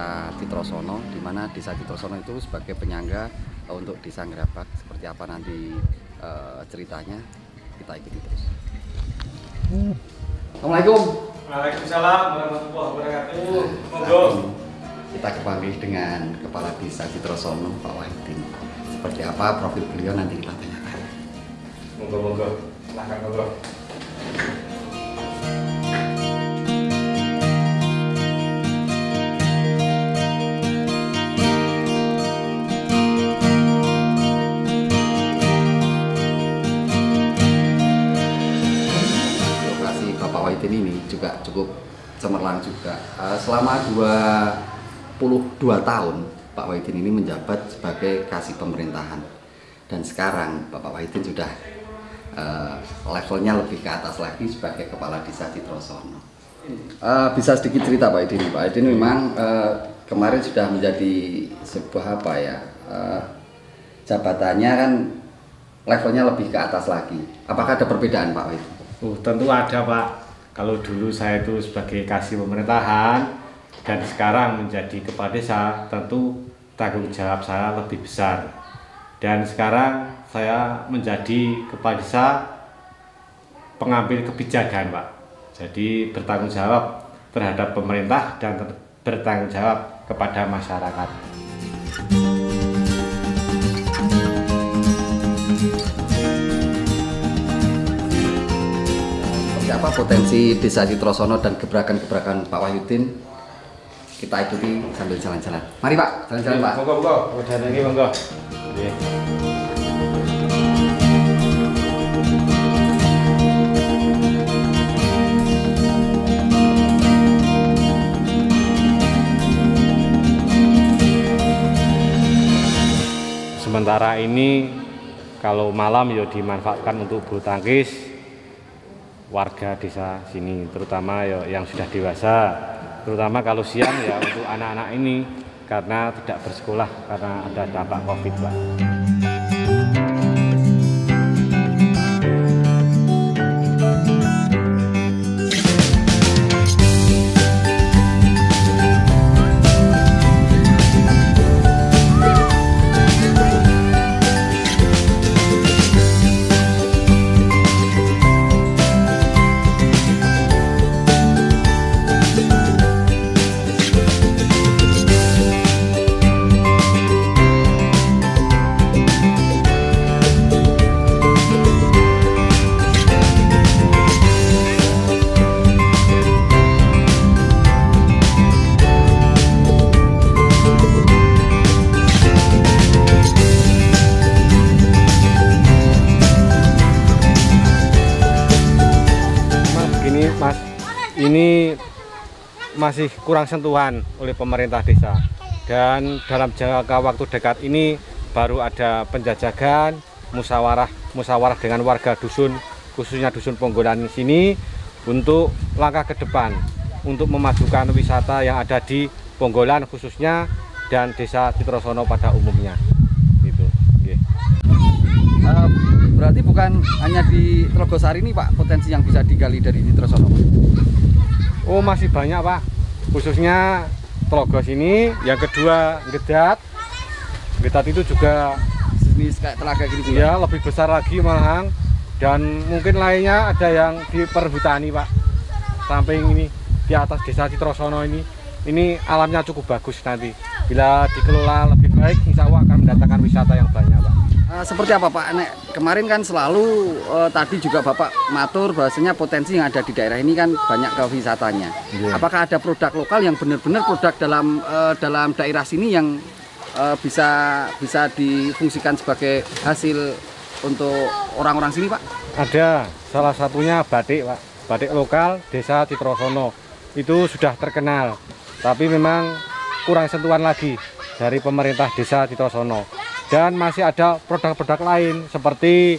Desa Citrosono, di mana Desa Citrosono itu sebagai penyangga untuk Desa Ngerabak. Seperti apa nanti ceritanya, kita ikuti terus. Assalamualaikum. Waalaikumsalam warahmatullahi wabarakatuh. Monggo. Kita kembali dengan Kepala Desa Citrosono, Pak Wahidin. Seperti apa profil beliau nanti kita tanyakan. Monggo. Silahkan monggo. Ini juga cukup cemerlang juga. Selama 22 tahun Pak Wahidin ini menjabat sebagai kasih pemerintahan, dan sekarang Bapak Wahidin sudah levelnya lebih ke atas lagi sebagai Kepala Desa Citrosono. Bisa sedikit cerita Pak Wahidin? Pak Wahidin memang kemarin sudah menjadi sebuah apa ya, jabatannya kan levelnya lebih ke atas lagi. Apakah ada perbedaan Pak Wahidin? Tentu ada Pak. Kalau dulu saya itu sebagai kasih pemerintahan dan sekarang menjadi kepala desa, tentu tanggung jawab saya lebih besar. Dan sekarang saya menjadi kepala desa pengambil kebijakan Pak. Jadi bertanggung jawab terhadap pemerintah dan bertanggung jawab kepada masyarakat. Apa potensi Desa Citrosono dan gebrakan-gebrakan Pak Wahidin, kita ikuti sambil jalan-jalan. Mari Pak, jalan-jalan Pak. Monggo. Udah ini monggo. Sementara ini kalau malam ya dimanfaatkan untuk bulu tangkis warga desa sini, terutama ya yang sudah dewasa, terutama kalau siang ya untuk anak-anak ini karena tidak bersekolah karena ada dampak COVID, Pak. Mas, ini masih kurang sentuhan oleh pemerintah desa, dan dalam jangka waktu dekat ini baru ada penjajakan musyawarah dengan warga dusun, khususnya dusun Ponggolan sini, untuk langkah ke depan untuk memajukan wisata yang ada di Ponggolan khususnya dan Desa Citrosono pada umumnya. Gitu. Okay. Berarti bukan hanya di Telogosari ini Pak potensi yang bisa digali dari Citrosono? Oh, masih banyak Pak, khususnya Telogos ini. Yang kedua Gedat itu juga jenis kayak telaga gini juga? Ya, lebih besar lagi malahan. Dan mungkin lainnya ada yang di Perhutani Pak, samping ini di atas Desa Citrosono ini alamnya cukup bagus. Nanti bila dikelola lebih baik, insya Allah akan mendatangkan wisata yang banyak Pak. Seperti apa Pak? Kemarin kan selalu tadi juga Bapak matur bahwasanya potensi yang ada di daerah ini kan banyak kewisatanya. Yeah. Apakah ada produk lokal yang benar-benar produk dalam daerah sini yang bisa difungsikan sebagai hasil untuk orang-orang sini Pak? Ada, salah satunya batik Pak. Batik lokal Desa Citrosono itu sudah terkenal, tapi memang kurang sentuhan lagi dari pemerintah Desa Citrosono. Dan masih ada produk-produk lain seperti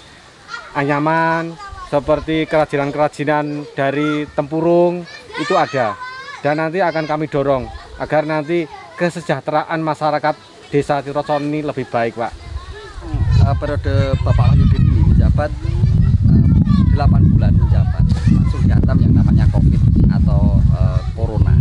anyaman, seperti kerajinan-kerajinan dari tempurung, itu ada. Dan nanti akan kami dorong agar nanti kesejahteraan masyarakat Desa Citrosono ini lebih baik Pak. Periode Bapak Wahidin ini menjabat 8 bulan menjabat, langsung dihantam yang namanya COVID atau Corona.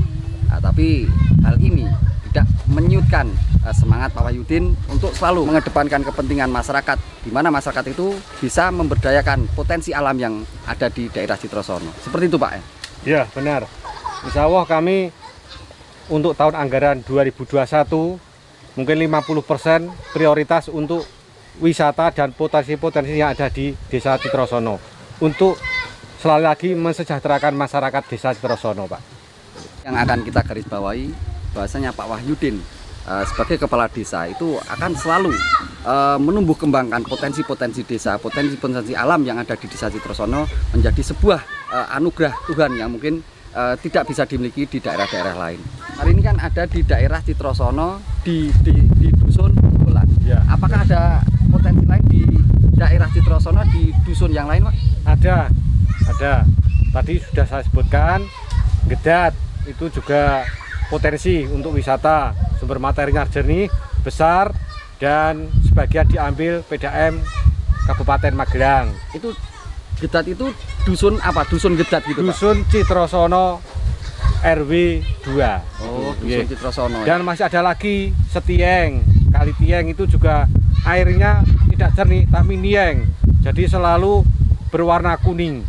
Tapi hal ini tidak menyutkan semangat Pak Wahyudin untuk selalu mengedepankan kepentingan masyarakat, di mana masyarakat itu bisa memberdayakan potensi alam yang ada di daerah Citrosono. Seperti itu Pak ya? Ya benar. Insya Allah kami untuk tahun anggaran 2021 mungkin 50% prioritas untuk wisata dan potensi-potensi yang ada di Desa Citrosono untuk selalu lagi mensejahterakan masyarakat Desa Citrosono, Pak. Yang akan kita garis bawahi bahwasanya Pak Wahyudin sebagai kepala desa itu akan selalu menumbuh kembangkan potensi-potensi desa, potensi-potensi alam yang ada di Desa Citrosono menjadi sebuah anugerah Tuhan yang mungkin tidak bisa dimiliki di daerah-daerah lain. Hari ini kan ada di daerah Citrosono di dusun Bolan. Ya. Apakah ada potensi lain di daerah Citrosono di dusun yang lain, Pak? Ada. Tadi sudah saya sebutkan, Gedat itu juga potensi untuk wisata, sumber materinya jernih, besar, dan sebagian diambil PDAM Kabupaten Magelang. Itu Gedat itu dusun apa? Dusun Gedat gitu, Dusun Pak? Citrosono RW 2. Oh, dusun Citrosono. Dan masih ada lagi Setieng, Kali Tieng itu juga airnya tidak jernih tapi nieng. Jadi selalu berwarna kuning,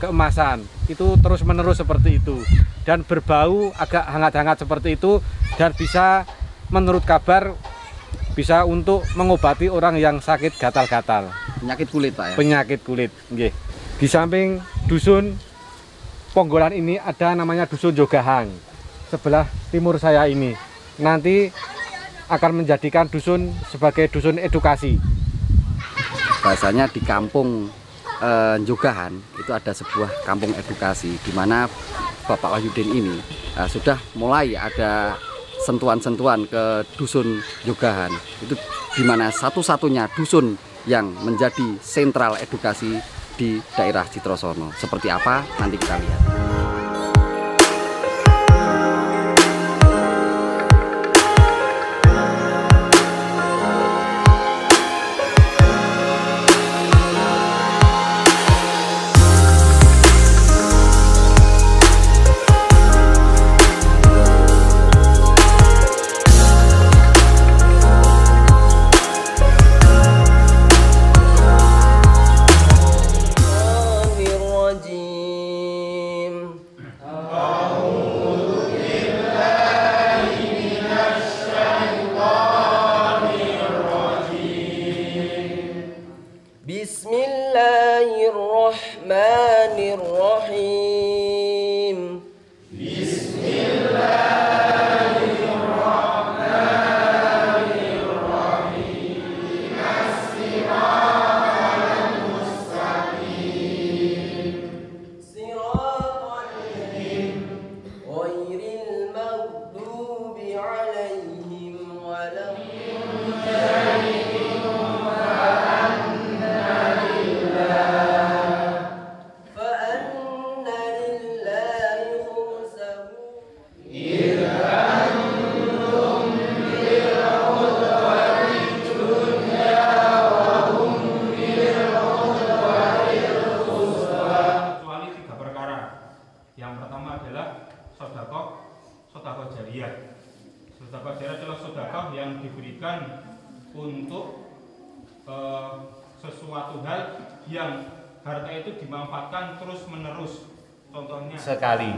keemasan. Itu terus-menerus seperti itu. Dan berbau agak hangat-hangat seperti itu dan bisa menurut kabar bisa untuk mengobati orang yang sakit gatal-gatal. Penyakit kulit, Pak ya? Penyakit kulit, nggih. Di samping dusun Ponggolan ini ada namanya Dusun Jogahang. Sebelah timur saya ini. Nanti akan menjadikan dusun sebagai dusun edukasi. Bahasanya di kampung Jogahan itu ada sebuah kampung edukasi di mana Bapak Wahyudin ini sudah mulai ada sentuhan-sentuhan ke dusun Jogahan. Itu di mana satu-satunya dusun yang menjadi sentral edukasi di daerah Citrosono. Seperti apa? Nanti kita lihat. Bismillahirrahmanirrahim. Bismillahirrahmanirrahim. As-siratal mustaqim. Siratal ghairil maghdubi 'alaihim waladdallin. Sedekah jariah. Sedekah jariah adalah sedekah yang diberikan untuk sesuatu hal yang harta itu dimanfaatkan terus menerus. Contohnya sekali.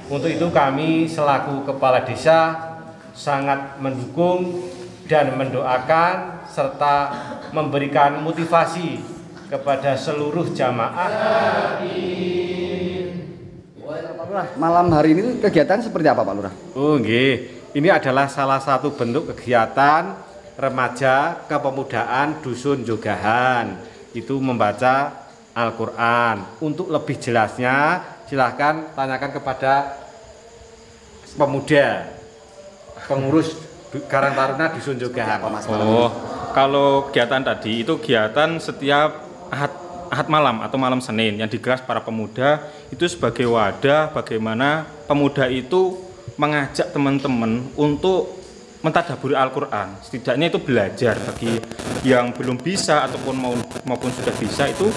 Untuk itu kami selaku kepala desa sangat mendukung dan mendoakan serta memberikan motivasi kepada seluruh jamaah. Malam hari ini kegiatan seperti apa Pak Lurah? Oh nggih, ini adalah salah satu bentuk kegiatan remaja kepemudaan Dusun Jogahan. Itu membaca Al-Quran. Untuk lebih jelasnya silahkan tanyakan kepada pemuda pengurus Karang Taruna Dusun Jogahan. Oh, kalau kegiatan tadi itu kegiatan setiap Ahad malam atau malam Senin yang digelar para pemuda itu sebagai wadah bagaimana pemuda itu mengajak teman-teman untuk mentadaburi Al-Quran. Setidaknya itu belajar bagi yang belum bisa ataupun maupun sudah bisa itu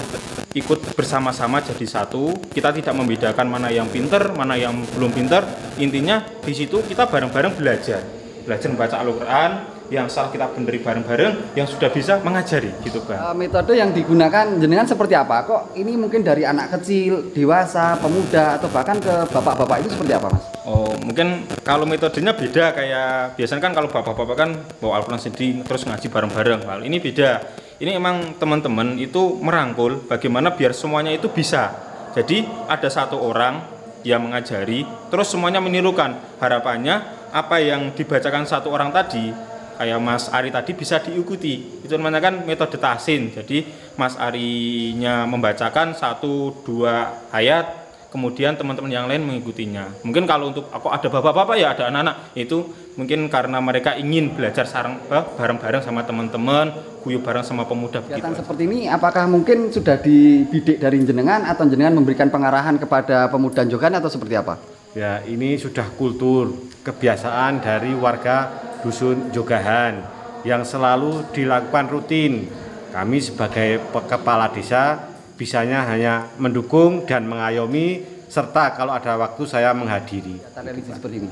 ikut bersama-sama jadi satu. Kita tidak membedakan mana yang pinter, mana yang belum pinter. Intinya di situ kita bareng-bareng belajar. belajar membaca Al-Quran, yang salah kita beneri bareng-bareng, yang sudah bisa mengajari gitu Bang. Metode yang digunakan jenengan seperti apa? Kok ini mungkin dari anak kecil, dewasa, pemuda, atau bahkan ke bapak-bapak itu seperti apa Mas? Oh, mungkin kalau metodenya beda, kayak biasanya kan kalau bapak-bapak kan bawa Al-Quran sendiri terus ngaji bareng-bareng. Hal ini beda. Ini emang teman-teman itu merangkul bagaimana biar semuanya itu bisa. Jadi ada satu orang yang mengajari, terus semuanya menirukan. Harapannya apa yang dibacakan satu orang tadi, kayak Mas Ari tadi, bisa diikuti. Itu namanya kan metode tahsin. Jadi Mas Arinya membacakan 1-2 ayat, kemudian teman-teman yang lain mengikutinya. Mungkin kalau untuk aku ada bapak-bapak ya ada anak-anak, itu mungkin karena mereka ingin belajar bareng-bareng sama teman-teman, guyup bareng sama pemuda. Kegiatan seperti ini apakah mungkin sudah dibidik dari jenengan atau jenengan memberikan pengarahan kepada pemuda jogan atau seperti apa? Ya, ini sudah kultur, kebiasaan dari warga Dusun Jogahan yang selalu dilakukan rutin. Kami sebagai kepala desa bisanya hanya mendukung dan mengayomi, serta kalau ada waktu saya menghadiri. Seperti ini.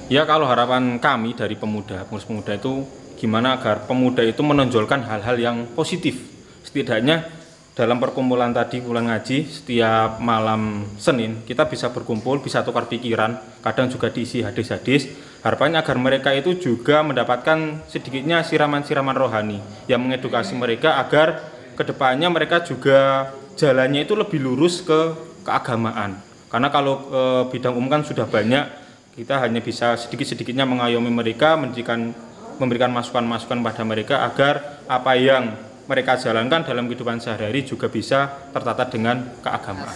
Ya, kalau harapan kami dari pemuda, pengurus pemuda itu gimana agar pemuda itu menonjolkan hal-hal yang positif. Setidaknya dalam perkumpulan tadi, pulang ngaji, setiap malam Senin kita bisa berkumpul, bisa tukar pikiran, kadang juga diisi hadis-hadis. Harapannya agar mereka itu juga mendapatkan sedikitnya siraman-siraman rohani yang mengedukasi mereka agar kedepannya mereka juga jalannya itu lebih lurus ke keagamaan. Karena kalau bidang umum kan sudah banyak, kita hanya bisa sedikit-sedikitnya mengayomi mereka, memberikan masukan-masukan pada mereka agar apa yang mereka jalankan dalam kehidupan sehari-hari juga bisa tertata dengan keagamaan.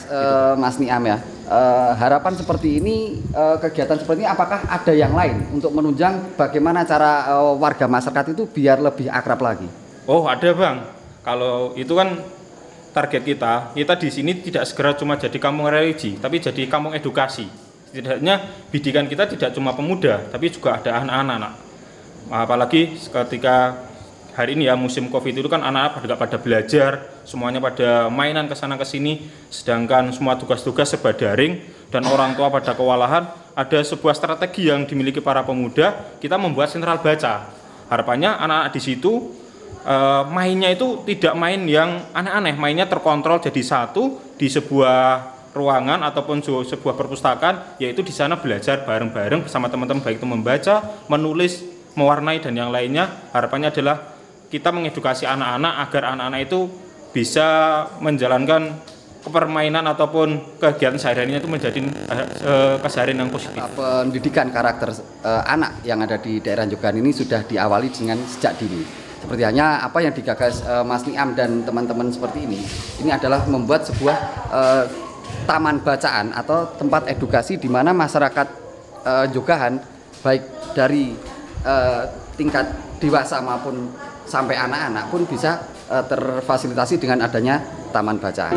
Mas Niam ya, harapan seperti ini, kegiatan seperti ini apakah ada yang lain untuk menunjang bagaimana cara warga masyarakat itu biar lebih akrab lagi? Oh, ada Bang. Kalau itu kan target kita di sini tidak segera cuma jadi kampung religi, tapi jadi kampung edukasi. Setidaknya bidikan kita tidak cuma pemuda, tapi juga ada anak-anak. Apalagi ketika hari ini ya musim Covid itu kan anak-anak pada belajar, semuanya pada mainan kesana kesini, sedangkan semua tugas-tugas serba daring dan orang tua pada kewalahan. Ada sebuah strategi yang dimiliki para pemuda, kita membuat sentral baca. Harapannya anak-anak di situ mainnya itu tidak main yang aneh-aneh, mainnya terkontrol jadi satu di sebuah ruangan ataupun sebuah perpustakaan, yaitu di sana belajar bareng-bareng bersama teman-teman, baik itu membaca, menulis, mewarnai dan yang lainnya. Harapannya adalah kita mengedukasi anak-anak agar anak-anak itu bisa menjalankan permainan ataupun kegiatan sehari-harinya itu menjadi keseharian yang positif. Pendidikan karakter anak yang ada di daerah Jogahan ini sudah diawali dengan sejak dini. Seperti hanya apa yang digagas Mas Niam dan teman-teman seperti ini adalah membuat sebuah taman bacaan atau tempat edukasi di mana masyarakat Jogahan baik dari tingkat dewasa maupun sampai anak-anak pun bisa terfasilitasi dengan adanya taman bacaan.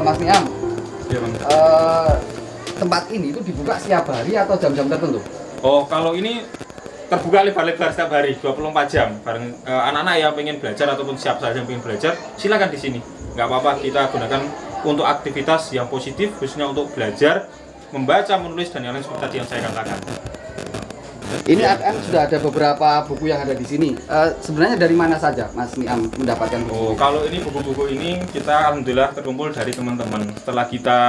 Mas Niam, Ya, Bang. tempat ini itu dibuka setiap hari atau jam-jam tertentu? Oh, kalau ini terbuka lebar-lebar setiap hari 24 jam. Bareng anak-anak yang pengen belajar ataupun siapa saja yang pengen belajar, silakan di sini. Nggak apa-apa, kita gunakan untuk aktivitas yang positif, khususnya untuk belajar, membaca, menulis dan yang lain seperti tadi yang saya katakan. Ini kan sudah ada beberapa buku yang ada di sini. Sebenarnya dari mana saja Mas Niam mendapatkan buku? Oh, kalau ini buku-buku ini kita alhamdulillah terkumpul dari teman-teman. Setelah kita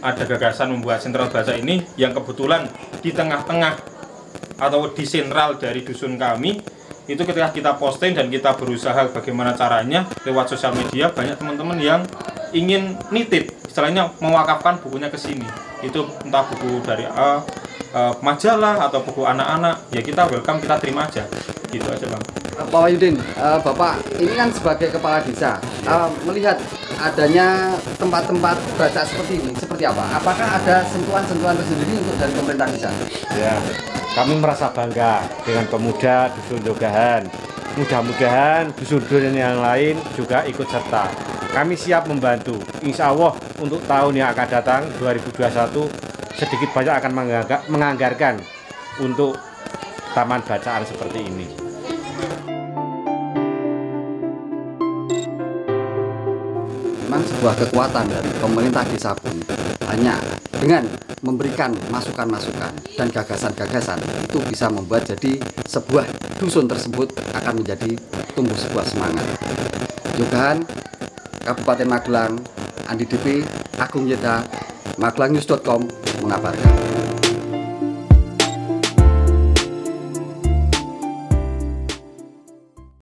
ada gagasan membuat sentral baca ini, yang kebetulan di tengah-tengah atau di sentral dari dusun kami, itu ketika kita posting dan kita berusaha bagaimana caranya lewat sosial media, banyak teman-teman yang ingin nitip, istilahnya mewakafkan bukunya ke sini. Itu entah buku dari majalah atau buku anak-anak, ya kita welcome, kita terima aja, gitu aja Bang. Pak Wahyudin, Bapak ini kan sebagai kepala desa, melihat adanya tempat-tempat baca seperti ini, seperti apa? Apakah ada sentuhan-sentuhan tersendiri untuk dari pemerintah desa? Ya, kami merasa bangga dengan pemuda Dusun Jogahan. Mudah-mudahan dusun-dusun yang lain juga ikut serta. kami siap membantu. Insya Allah untuk tahun yang akan datang 2021 sedikit banyak akan menganggarkan untuk taman bacaan seperti ini. Memang sebuah kekuatan dari pemerintah desa pun hanya dengan memberikan masukan-masukan dan gagasan-gagasan itu bisa membuat jadi sebuah dusun tersebut akan menjadi tumbuh sebuah semangat. Jogahan, Kabupaten Magelang, Andi DP, Agung Yeta, magelangnews.com mengabarkan.